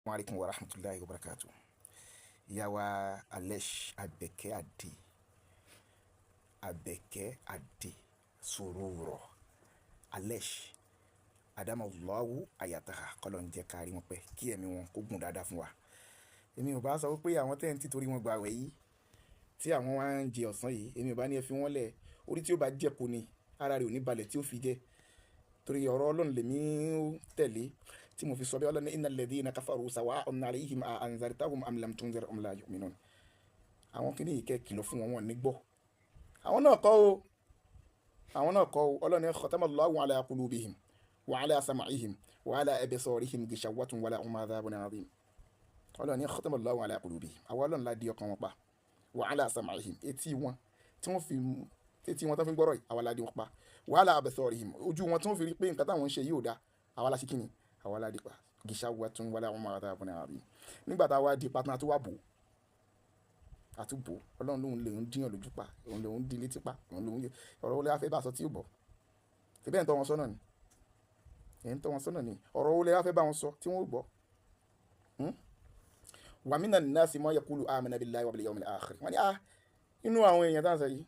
Wa alaikum wa rahmatullahi wa barakatuh. Ìyá wa Alesh Àbẹ̀kẹ́ Adé Sororo Alesh Adamallahu ayataha kọ́lọ́n jẹ́ kárí wọn pẹ́ kí ẹ̀mí wọn kó gùn dáadáa fún wa. Èmi ò bá sọ pé àwọn tẹ́ ń títorí wọn gba àwẹ̀ yìí tí àwọn wá ń jẹ ọ̀sán yìí, èmi ò bá ní ẹ fi wọ́n lẹ̀, orí tí ó bá jẹ́ kò ní ara rẹ̀ ò ní balẹ̀ tí ó fi jẹ́. Torí ọ̀rọ̀ Ọlọ́run lèmi ó tẹ̀lé tí mo fi sọ bí Ọlọ́run ní innal ladhina kafaru sawa'un alayhim a anzartahum am lam tunzirhum la yu'minun. Àwọn kìíní yìí kẹ́ kìlọ̀ fún wọn, wọn ní gbọ́. Àwọn náà kọ́ o Ọlọ́run ní khatamallahu ala qulubihim wa ala sam'ihim wa ala absarihim ghishawatun wa lahum adhabun adhim. Ọlọ́run ní khatamallahu ala qulubihim, àwọn Ọlọ́run la di ọkàn wọn pa. Wa ala sam'ihim, etí wọn tó fi ń gbọ́rọ̀ yìí àwa la di wọn pa. Wa ala absarihim, ojú wọn tó fi rí pé nǹkan táwọn ń ṣe yìí ò dá, àwa la ṣe kíni, àwa la di pa. Ghishawatun wa lahum adhabun adhim. Nígbà tá a wá di pátá tó wà bò àtúbò, Ọlọ́run lòun lè ń díyàn lójú pa, òun lòun di létí pa, òun lòun ọ̀rọ̀ olè afẹ́ bá sọ tí ó bọ̀. Ṣebí ẹ̀ ń tọ́ wọn sọ́nà ni, ọ̀rọ̀ olè afẹ́ bá wọn sọ tí wọ́n ó gbọ́. Wa minan nasi man yaqulu amana billahi wa bil yawmil akhir. Wọ́n ní inú àwọn èèyàn táwọn sọ yìí,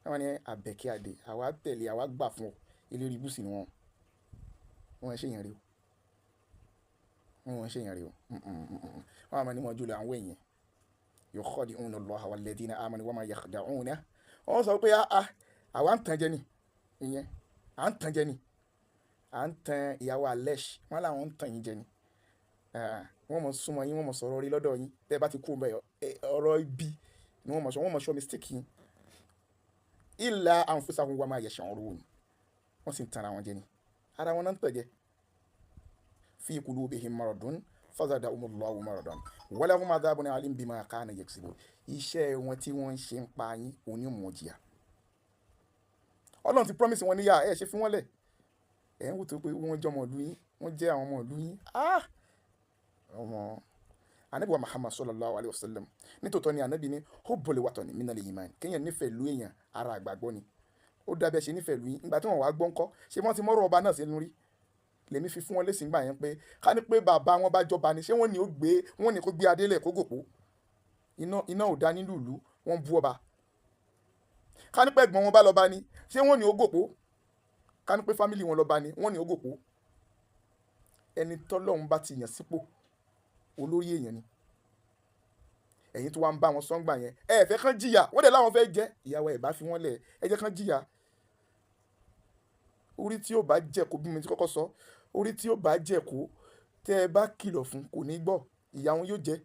wọ́n ní Àbẹ̀kẹ́ Adé, àwa tẹ̀lé, àwa gbà fún ọ, eléré ibùsì ni wọ́n. Wọ́n ṣe yẹn rí o. Wọ́n á máa ní wọn jùlọ àwọn èèyàn. Yukhadi'una Allaha walladhina amanu wa ma yakhda'una. Wọ́n sọ pé àwa ń tan jẹ ni, ìyẹn à ń tan jẹ ni, à ń tan ìyàwó Alesh, wọ́n làwọn ń tan yín jẹ ni. Wọ́n mọ̀ súnmọ́ yín, wọ́n mọ̀ sọ̀rọ̀ orí lọ́dọ̀ yín, tẹ́ bá ti kú bẹ́ẹ̀ ọ̀rọ̀ ibi ni wọ́n mọ̀ sọ mistake yín. Illa anfusahum wa ma yash'urun. Wọ́n sì ń tan ara wọn jẹ ni, ara wọn náà ń tàn jẹ. Fi qulubihim maradun fazadahumullahu maradan wa lahum adhabun alim bima kanu yaksibun. Iṣẹ́ wọn tí wọ́n ń ṣe ń pa yín òní mọ̀ jìyà. Ọlọ́run ti promise wọn níyà, ẹ ṣe fún wọn lẹ̀. Ẹ ń wò tó pé wọ́n jẹ́ ọmọ ìlú yín, wọ́n jẹ́ àwọn ọmọ ìlú yín. Ọmọ Ànábì wa Muhammad sallallahu alayhi wa sallam, nítòótọ́ ni Ànábì ní hubbul watani minal iman, kéèyàn nífẹ̀ẹ́ ìlú èèyàn ara àgbàgbọ́ ni. Ó dábẹ́ ṣe nífẹ̀ẹ́ ìlú yín, ìgbà tí wọ́n wá gbọ́ ńkọ́, ṣé wọ́n ti mọ́rọ̀ ọba náà sínú rí? Lèmi fi fún wọn lésì ńgbà yẹn pé ká ní pé bàbá wọn bá jọba ni, ṣé wọ́n ní kó gbé adélẹ̀ kó gòpó? Iná ò dá nílùú ìlú, wọ́n bú ọba. Ká ní pé ẹ̀gbọ́n wọn bá lọ́ba ni, ṣé wọ́n ní ó gòpó? Ká ní pé fámìlì wọn lọ́ba ni, wọ́n ní ó gòpó? Ẹni tọ́lọ́run bá ti yàn sípò olórí èèyàn ni. Ẹ̀yin tó wá ń bá wọn sọ́ngbà yẹn, ẹ fẹ́ kán jìyà, wọ́n dẹ̀ láwọn fẹ́ jẹ́ ìyàwó ẹ̀ bá fi wọ́n lẹ̀, ẹ jẹ́ kán jìyà. Orí tí ó bá jẹ́ kó, bí mi ti kọ́kọ́ sọ, orí tí ó bá jẹ́ kó tẹ́ ẹ bá kìlọ̀ fún kò ní gbọ́, ìyà wọn yóò jẹ́.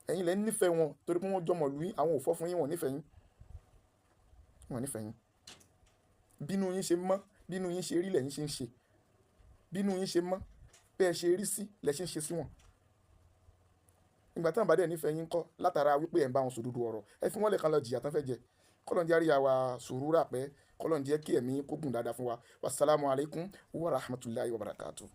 Ẹ̀yin lẹ nífẹ̀ẹ́ wọn torí pé wọ́n jọmọ̀ lù yín, àwọn ò fọ́ fún yín, wọ́n nífẹ̀ẹ́ yín. Bínú yín ṣe mọ́, bínú yín ṣe rí lẹ́yìn ṣe ń ṣe. Bínú yín ṣe mọ́, bẹ́ẹ̀ ṣe rí sí lẹ ṣe ń ṣe sí wọn. Ìgbà táwọn bá dẹ̀ nífẹ̀ẹ́ yín kọ́ látara wípé ẹ̀ ń bá wọn sòdodo ọ̀rọ̀, ẹ fi wọ́n lẹ̀ kan lọ jìyà tán fẹ́ jẹ. Kọ́lọ́n jẹ́ àríyá wa sùúrù rà pẹ́, kọ́lọ́n jẹ́ kí ẹ̀mí kó gùn dáadáa fún wa. Wassalamu alaikum wa rahmatullahi wa barakatuh.